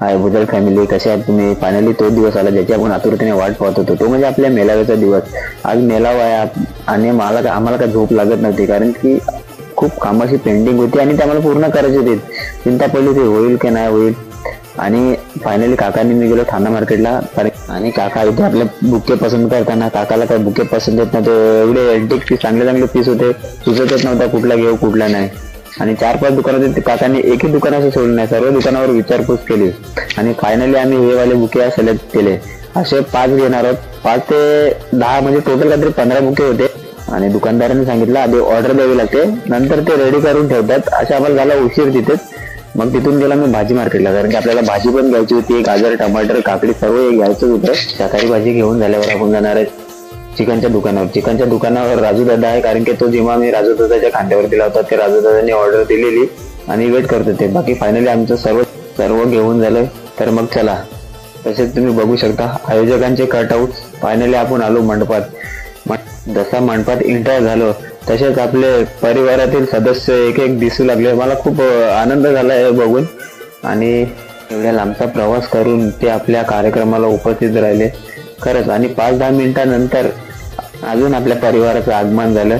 हाय भुजड family, कसे आहात तुम्ही? फायनली तो दिवस आला ज्याची आपण आतुरतेने वाट पाहत होतो, तो म्हणजे आपल्या मेळाव्याचा दिवस. आज मेळावा आहे आणि आम्हाला काय झोप लागत नव्हती, कारण की खूप कामाची पेंडिंग होती आणि ते आम्हाला पूर्ण करायची होती. चिंता पडली ते होईल की नाही होईल. आणि फायनली काकांनी मी गेलो ठाणा मार्केटला आणि काका इथे आपले बुके पसंत करताना काकाला काही बुके पसंत येत नव्हते. एवढे एंटिक चांगले पीस होते, सुचत येत नव्हता कुठला घेऊ कुठला नाही. आणि 4-5 दुकान होते, काकांनी एकही दुकानाचं सोडलं नाही, सर्व दुकानावर विचारपूस केली आणि फायनली आम्ही हे वाले बुके सिलेक्ट केले. असे 5 घेणार आहोत, 5 ते 10 म्हणजे टोटल काहीतरी 15 बुके होते. आणि दुकानदारांनी सांगितलं आधी ऑर्डर द्यावी लागते, नंतर ते रेडी करून ठेवतात. अशा आम्हाला झाला उशीर तिथेच. मग तिथून गेला मी भाजी मार्केटला, कारण की आपल्याला भाजी पण घ्यायची होती. गाजर, टमाटर, काकडी सर्व घ्यायचं होतं. शाकाहारी भाजी घेऊन झाल्यावर आपण जाणार आहे चिकनच्या दुकानावर. राजू दादा आहे, कारण की तो जेव्हा मी राजू दादाच्या खांद्यावर दिला होता ते राजू दादांनी ऑर्डर दिलेली आणि वेट करत होते. बाकी फायनली आमचं सर्व घेऊन झालं. तर मग चला, तसेच तुम्ही बघू शकता आयोजकांचे कटआउट. फायनली आपण आलो मंडपात. जसा मंडपात एंटर झालो तसेच आपले परिवारातील सदस्य एक दिसू लागले. मला खूप आनंद झाला हे बघून. आणि एवढ्या लांबचा प्रवास करून ते आपल्या कार्यक्रमाला उपस्थित राहिले खरंच. आणि 5-10 मिनिटांनंतर अजून आपल्या परिवाराचं आगमन झालं.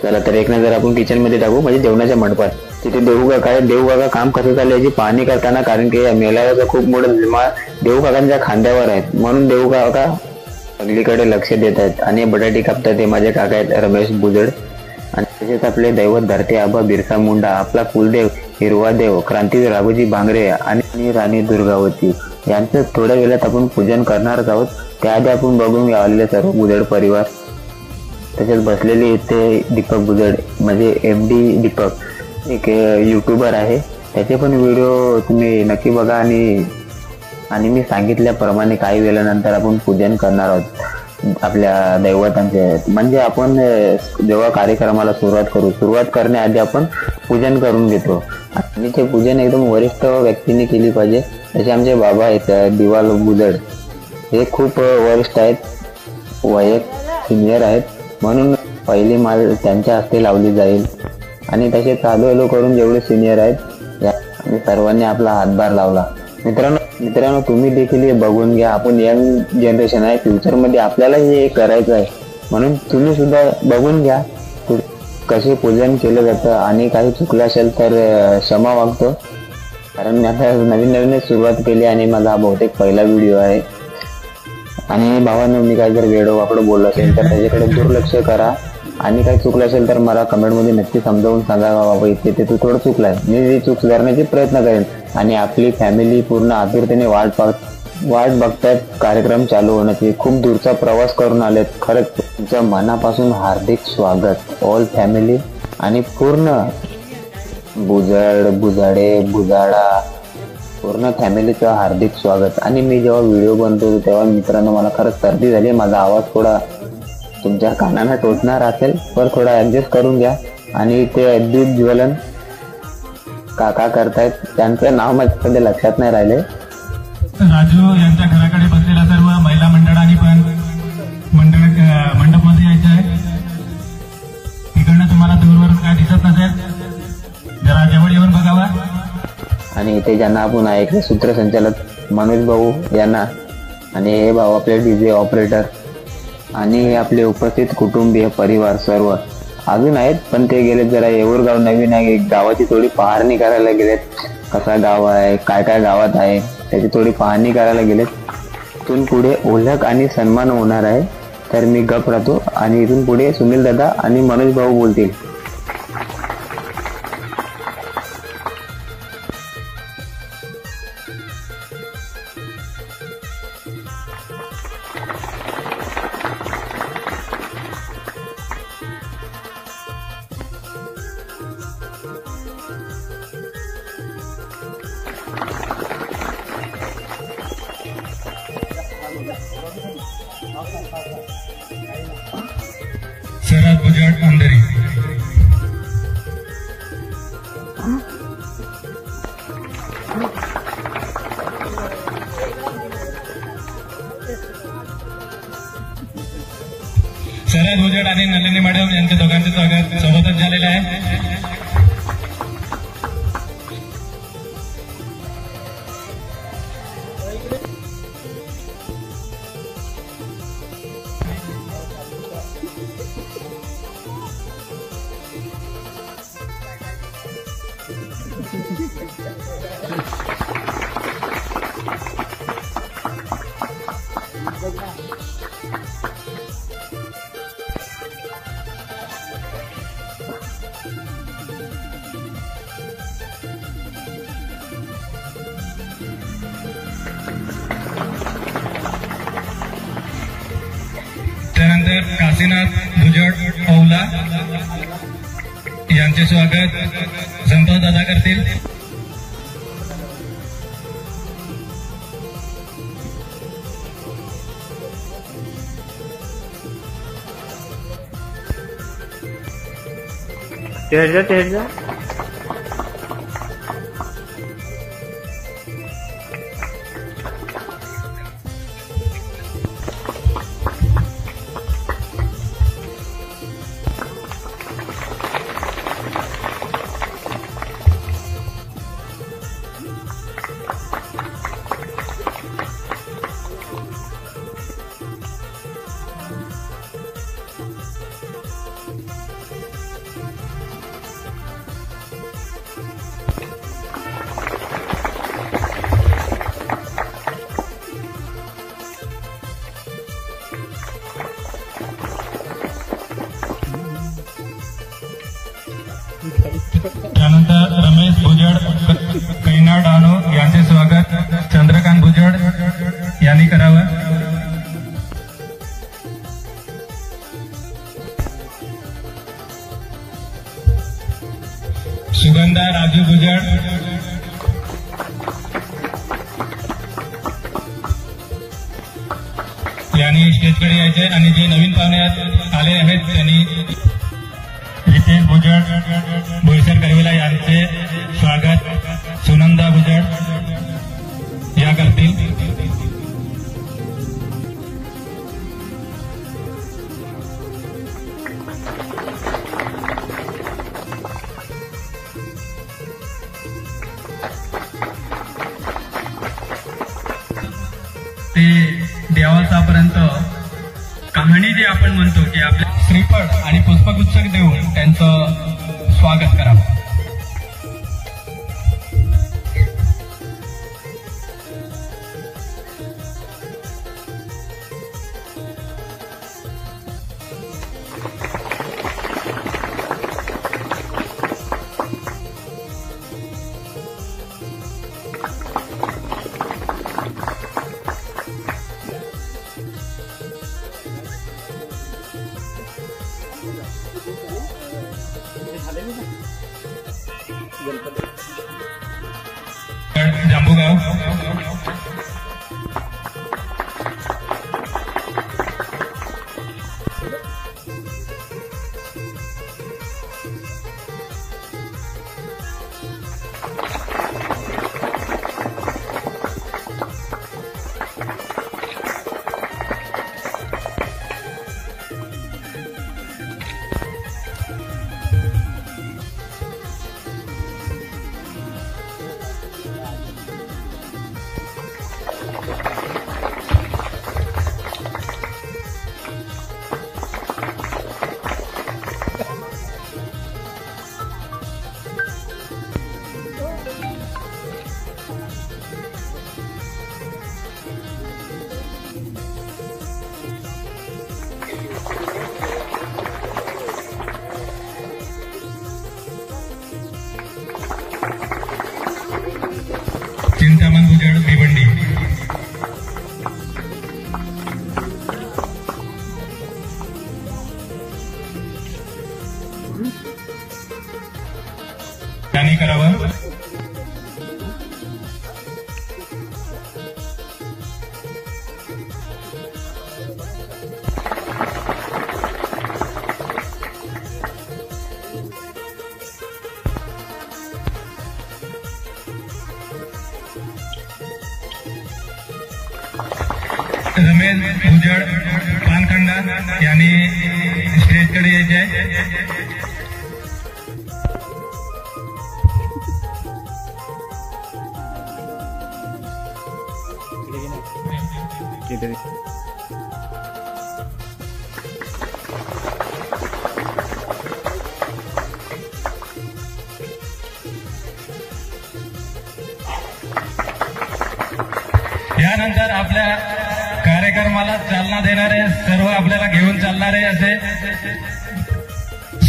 चला तर एक नजर आपण किचन मध्ये टाकू, म्हणजे जेवणाच्या मंडपात. तिथे देवकाका काम कसं चाललं याची पाहणी करताना, कारण की या मेळाव्याचा खूप मोठा जिम्मा देवकाकांच्या खांद्यावर आहेत, म्हणून देवकाका सगळीकडे लक्ष देत आहेत. आणि बटाटे कापतात ते माझे काका आहेत रमेश भुजड. आणि तसेच आपले दैवत धरते आबा बिरसा मुंडा, आपला कुलदेव हिरवा देव क्रांतीवीर राघोजी भांगरे आणि राणी दुर्गावती यांचं थोड्या वेळात आपण पूजन करणारच आहोत. त्याआधी आपण बघून घ्यावले सर्व भुजड परिवार. तसेच बसलेले इथे दीपक भुजड, म्हणजे MD दीपक, एक यूट्यूबर आहे. त्याचे पण व्हिडिओ तुम्ही नक्की बघा. आणि मी सांगितल्याप्रमाणे काही वेळानंतर आपण पूजन करणार आहोत आपल्या दैवतांचे. म्हणजे आपण जेव्हा कार्यक्रमाला सुरुवात करण्याआधी आपण पूजन करून घेतो. आणि ते पूजन एकदम वरिष्ठ व्यक्तीने केली पाहिजे. जसे आमचे बाबा आहेत दिवाल भुजड, हे खूप वरिष्ठ आहेत, सिनियर आहेत, म्हणून पहिली माळ त्यांच्या हस्ते लावली जाईल. आणि तसे चालू करून जेवढे सिनियर आहेत आणि सर्वांनी आपला हातभार लावला. मित्रांनो तुम्ही देखील हे बघून घ्या. आपण यंग जनरेशन आहे, फ्युचरमध्ये आपल्याला हे करायचं आहे, म्हणून तुम्ही सुद्धा बघून घ्या कसे पूजन केलं जातं. आणि काही चुकलं असेल तर क्षमा मागतो, कारण मी आता नवीनच सुरुवात केली आणि माझा हा बहुतेक पहिला व्हिडिओ आहे. आणि भावांनो, मी काही जर वेडोवाकडं बोललो असेल तर त्याच्याकडे दुर्लक्ष करा. आणि काही चुकलं असेल तर मला कमेंटमध्ये नक्की समजावून सांगा, बाबा इथे तू थोडं चुकलाय. मी ही चूक सुधारण्याचे प्रयत्न करेन. आणि आपली फॅमिली पूर्ण आतुरतेने वाट बघतायत कार्यक्रम चालू होण्याची. खूप दूरचा प्रवास करून आलेत. खरंच तुमच्या मनापासून हार्दिक स्वागत ऑल फॅमिली आणि पूर्ण भुजाडा पूर्ण फॅमिलीचं हार्दिक स्वागत. आणि मी जेव्हा व्हिडिओ बनतो तेव्हा मित्रांनो मला खरंच सर्दी झाली. माझा आवाज थोडा तुमच्या कानाला टोचणार असेल तर थोडा ऍडजस्ट करून घ्या. आणि ते अद्भुत ज्वलन काका करतायत, त्यांचं नाव माझ्या सध्या लक्षात नाही राहिले. राजू यांच्या घराकडे बसलेल्या सर्व महिला मंडळांनी पण मंडपमध्ये यायचं आहे. तिकडनं तुम्हाला दूरवरून काय दिसत नसेल, जरा जवळ येऊन बघावा. आणि इथे ज्यांना आपण ऐकले सूत्रसंचालक मनोज भाऊ यांना, आणि हे भाऊ आपले DJ ऑपरेटर, आणि हे आपले उपस्थित कुटुंबीय परिवार सर्व अजून आहेत, पण ते गेलेत जरा येऊर गाव नवीन आहे, गावाची थोडी पाहणी करायला गेलेत. कसा गाव आहे, काय काय गावात आहे त्याची थोडी पाहणी करायला गेलेत. इथून पुढे ओळख आणि सन्मान होणार आहे, तर मी गप राहतो. आणि इथून पुढे सुनील दादा आणि मनोज भाऊ बोलतील. शरद भुजड अंधेरी. शरद भुजड आणि नलिनी मॅडम यांच्या दोघांचे स्वागत सोबतच झालेलं आहे. त्यानंतर काशीनाथ भुजड पौला यांचे स्वागत संतोष दादा करतील. तेजा त्यानंतर रमेश भुजड कैना डहाणू यांचे स्वागत चंद्रकांत भुजड यांनी करावं. सुगंधा राजू भुजड यांनी स्टेजकडे यायचे आणि जे नवीन पाहुणे आले आहेत त्यांनी रितेश भुजड बोईसर करविला यांचे स्वागत सुनंदा भुजड या करतील. ते देवासापर्यंत कहाणी जे आपण म्हणतो की आपल्या श्रीफळ आणि पुष्पगुच्छ देऊन त्यांचं स्वागत करावं. जांबुगाव चिंतामण भुजड भिवंडी त्यांनी करावं. रमेश भुजड पानखंडा यांनी स्टेजकडे यायचे. यानंतर आपल्या कार्यक्रमाला चालना देणारे सर्व आपल्याला घेऊन चालणारे असे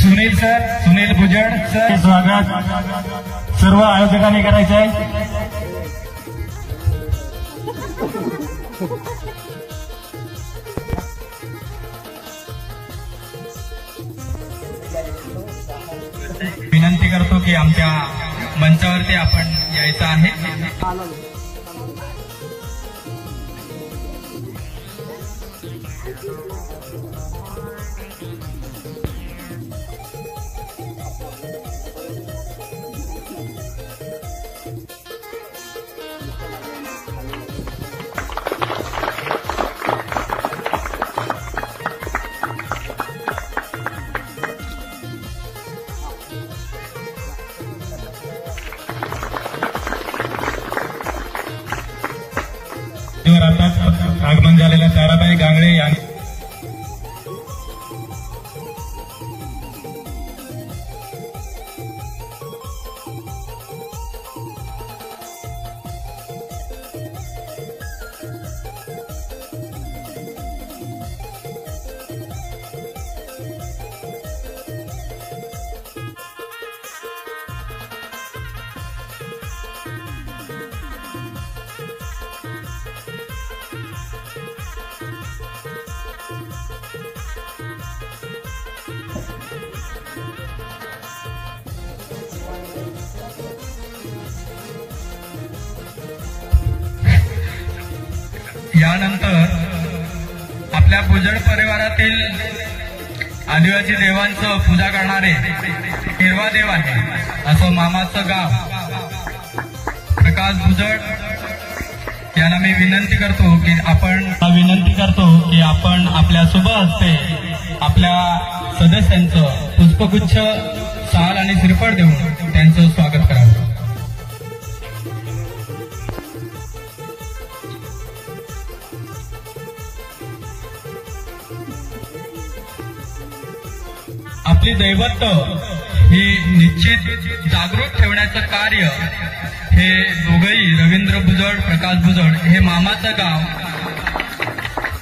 सुनील भुजड सर स्वागत सर्व आयोजकांनी करायचे आहे. विनंती करतो की आमच्या मंचावरती आपण यायचं आहे. आताच आगमन झालेल्या ताराबाई गांगडे यांनी यानंतर आपल्या भुजड परिवारातील आदिवासी देवांचं पूजा करणारे हिरवा देव आहे असं मामाचं गाव प्रकाश भुजड यांना मी विनंती करतो की आपण आपल्या शुभ हस्ते आपल्या सदस्यांचं पुष्पगुच्छ शाल आणि श्रीफळ देऊन त्यांचं स्वागत करावं. आपली दैवत ही निश्चित जागृत ठेवण्याचं कार्य हे दोघंही रवींद्र भुजड प्रकाश भुजड हे मामाचं गाव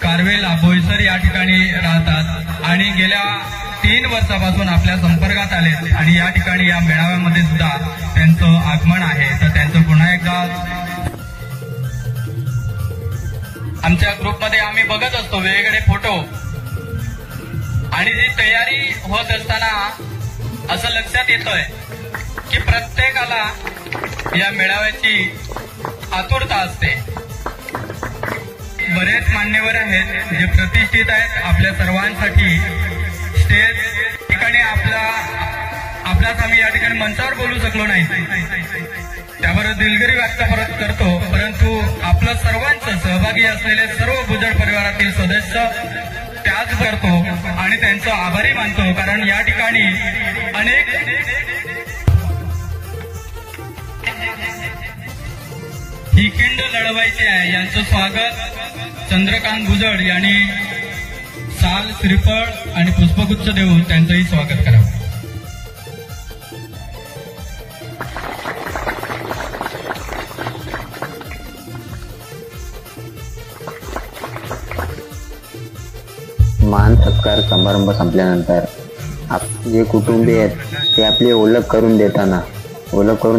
कारवेला बोईसर या ठिकाणी राहतात आणि गेल्या 3 वर्षापासून आपल्या संपर्कात आले आणि या ठिकाणी या मेळाव्यामध्ये सुद्धा त्यांचं आगमन आहे. तर त्यांचं पुन्हा एकदा आमच्या ग्रुपमध्ये आम्ही बघत असतो वेगवेगळे फोटो आणि जी तयारी होत असताना असं लक्षात येतंय की प्रत्येकाला या मेळाव्याची आतुरता असते. बरेच मान्यवर आहेत जे प्रतिष्ठित आहेत आपल्या सर्वांसाठी स्टेज ठिकाणी आपलाच आम्ही या ठिकाणी मंचावर बोलू शकलो नाही त्याबरोबर दिलगिरी व्यक्त करतो. परंतु आपलं सर्वांचं सहभागी असलेले सर्व भुजड परिवारातील सदस्य त्याच करतो आणि त्यांचं आभारी मानतो कारण या ठिकाणी अनेक ही खिंड लढवायची आहे. यांचं स्वागत चंद्रकांत भुजड यांनी साल श्रीफळ आणि पुष्पगुच्छ देऊन त्यांचंही स्वागत करावं. मान सत्कार समारंभ संपल्यानंतर जे कुटुंबीय आहेत ते आपली ओळख करून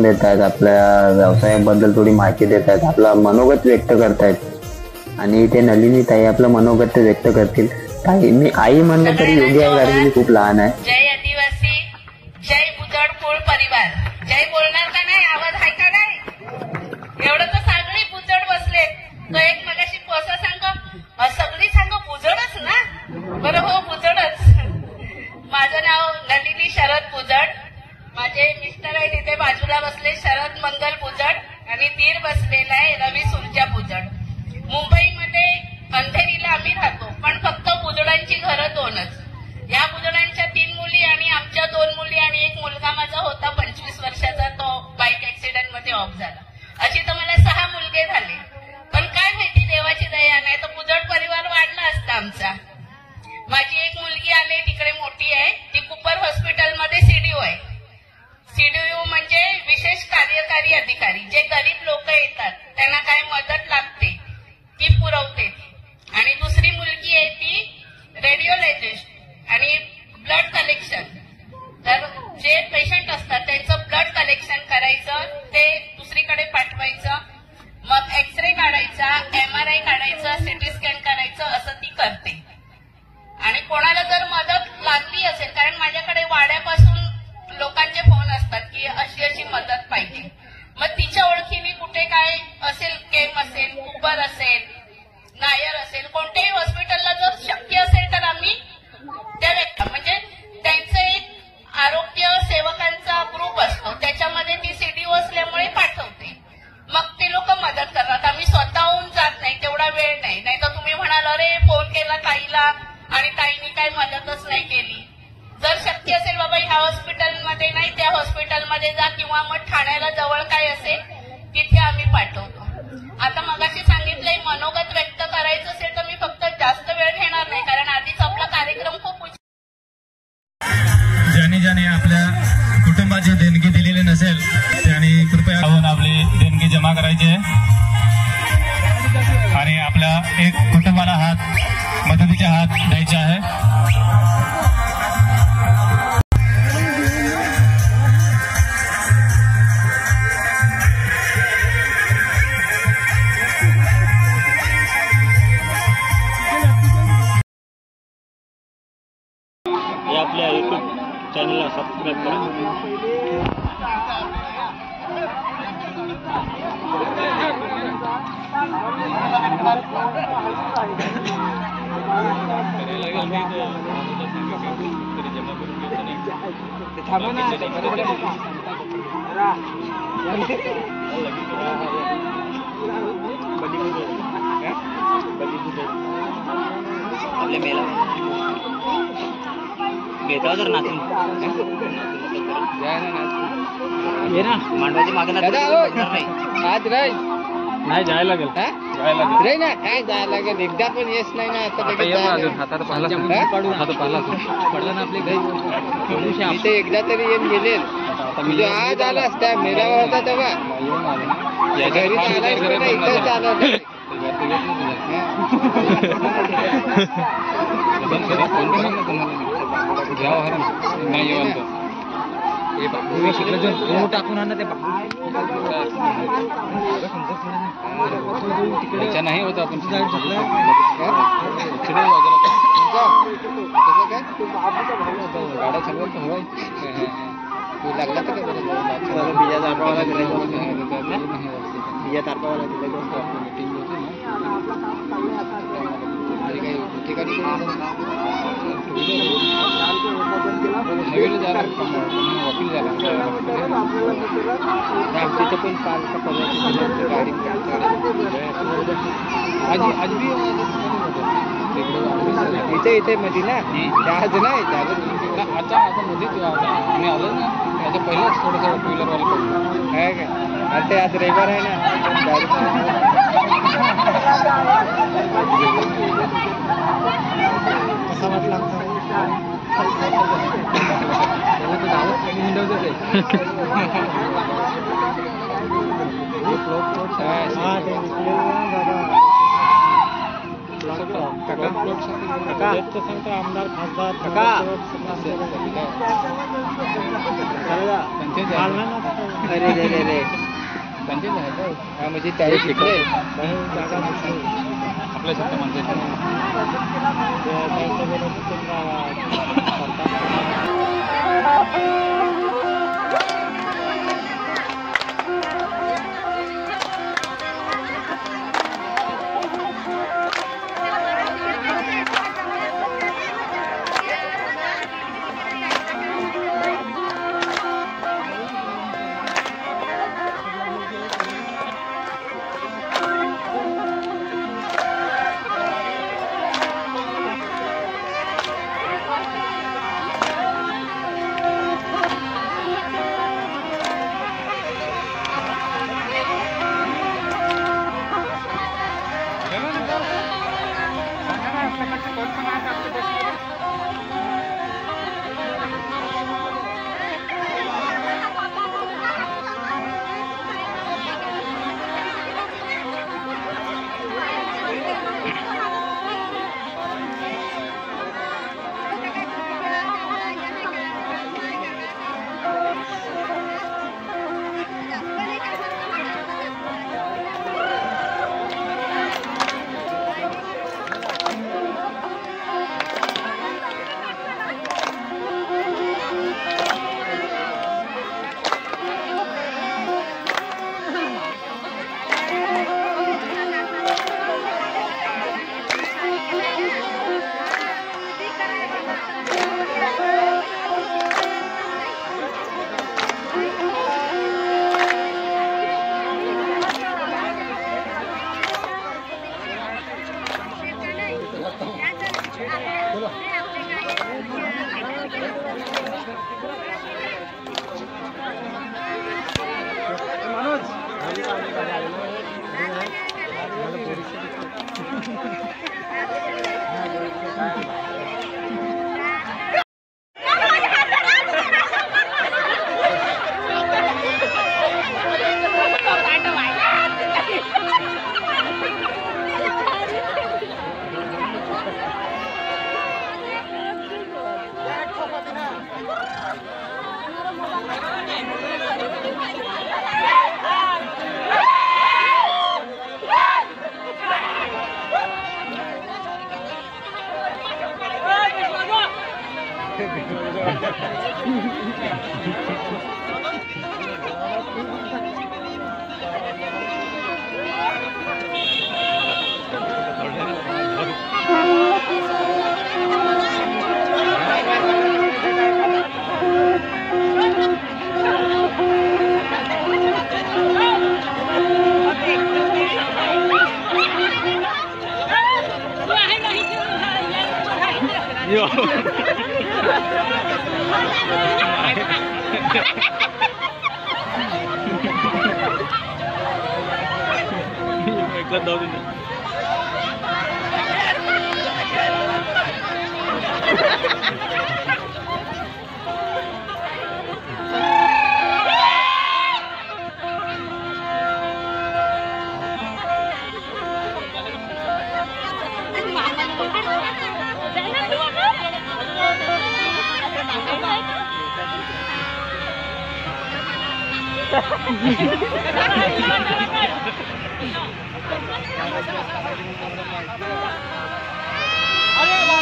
देतात आपल्या व्यवसायाबद्दल थोडी माहिती देतात आपला मनोगत व्यक्त करतायत आणि ते नलिनी ताई आपलं मनोगत व्यक्त करतील. ताई मी आई म्हणलं तरी योग्य आहे कारण मी खूप लहान आहे. जय आदिवासी, जय भुजड कुळ परिवार. जय बोलणार का नाही? आवाज आहे का नाही? एवढं तर सगळी भुजड बसले. तो एक मगाशी पोसा सांग सगळी सांग भुजडच ना. बरं हो भुजडच. माझं नाव नलिनी शरद भुजड. माझे मिस्टर आहे तिथे बाजूला बसले शरद मंगल भुजड आणि दीर बसलेला आहे रवी सुरजा भुजड. मुंबईमध्ये अंधेरीला आम्ही राहतो पण फक्त भुजडांची घरं 2च. या भुजडांच्या 3 मुली आणि आमच्या 2 मुली आणि एक मुलगा माझा होता 25 वर्षाचा. तो बाईक ऍक्सिडेंट मध्ये ऑफ झाला. अशी तर मला 6 मुलगे झाले. पण काय माहिती देवाची दया नाही तर भुजड परिवार वाढला असता आमचा. माझी एक मुलगी आली तिकडे मोठी आहे ती कुपर हॉस्पिटलमध्ये सीडीओ आहे. सीडीओ म्हणजे विशेष कार्यकारी अधिकारी. जे गरीब लोक येतात त्यांना काय मदत लागते ती पुरवते. आणि दुसरी मुलगी आहे ती रेडिओलॉजिस्ट आणि ब्लड कलेक्शन. तर जे पेशंट असतात त्यांचं ब्लड कलेक्शन करायचं ते दुसरीकडे पाठवायचं मग एक्सरे काढायचा MRI MRI काढायचं, सिटी स्कॅन करायचं असं ती करते. आणि कोणाला जर मदत लागली असेल, कारण माझ्याकडे वाड्यापासून लोकांचे फोन असतात की अशी अशी मदत पाहिजे, मग तिच्या ओळखीने कुठे काय असेल, केम असेल, उबर असेल, नायर असेल, कोणत्याही हॉस्पिटलला जर शक्य असेल तर आम्ही त्या व्यक्ती म्हणजे त्यांचं एक आरोग्य सेवकांचा ग्रुप असतो, त्याच्यामध्ये ती सीडीओ असल्यामुळे पाठवते. मग ते लोक मदत करतात. आम्ही स्वतःहून जात नाही, तेवढा वेळ नाही. नाही तर तुम्ही म्हणाल अरे फोन केला ताईला आणि ताईने काय मदतच नाही केली. जर शक्य असेल बाबा ह्या हॉस्पिटलमध्ये नाही, त्या हॉस्पिटलमध्ये जा, किंवा मग ठाण्याला जवळ काय असेल तिथे आम्ही पाठवतो. आता मगाशी सांगितलंय, मनोगत व्यक्त करायचं असेल तर मी फक्त जास्त वेळ घेणार नाही, कारण आधीच आपला कार्यक्रम खूप ज्याने आपल्या कुटुंबाची देणगी दिलेली नसेल त्यांनी कृपया आपली देणगी जमा करायची आहे आणि आपल्या एक कुटुंबाला मदतीचा हात द्यायचा आहे. आपल्या YouTube चॅनलला सबस्क्राईब करा. आपल्या मेला घेता जर नाचून मांडवाची मागे आज राय नाही जायला लागेल रे ना, काय जायला लागेल, एकदा पण येस नाही ना. आता पडला ना आपली इथे एकदा तरी येऊन गेलेल. म्हणजे आज आलास त्या मेळावा होता तेव्हा घरी चालायचं इथं चालत टाकून आणा ते नाही होत. आपण गाड्या चालवत हवाय लागला तर काय बिया तारपावाला बिया तारपावाला मीटिंग होती ना, ठिकाणी नवीन झाला वकील झाला तिथं पण काल गाडी इथे इथे मध्ये ना आज नाही आता आता मध्ये आम्ही आलो ना, त्याच्या पहिलाच थोडंसं टू व्हीलरवाले आहे काय. आणि ते आज रविवार आहे ना, कसा वाटला आमदार खासदार अरे रे रे रे म्हणजे त्या शिकले आपल्या शब्द अरे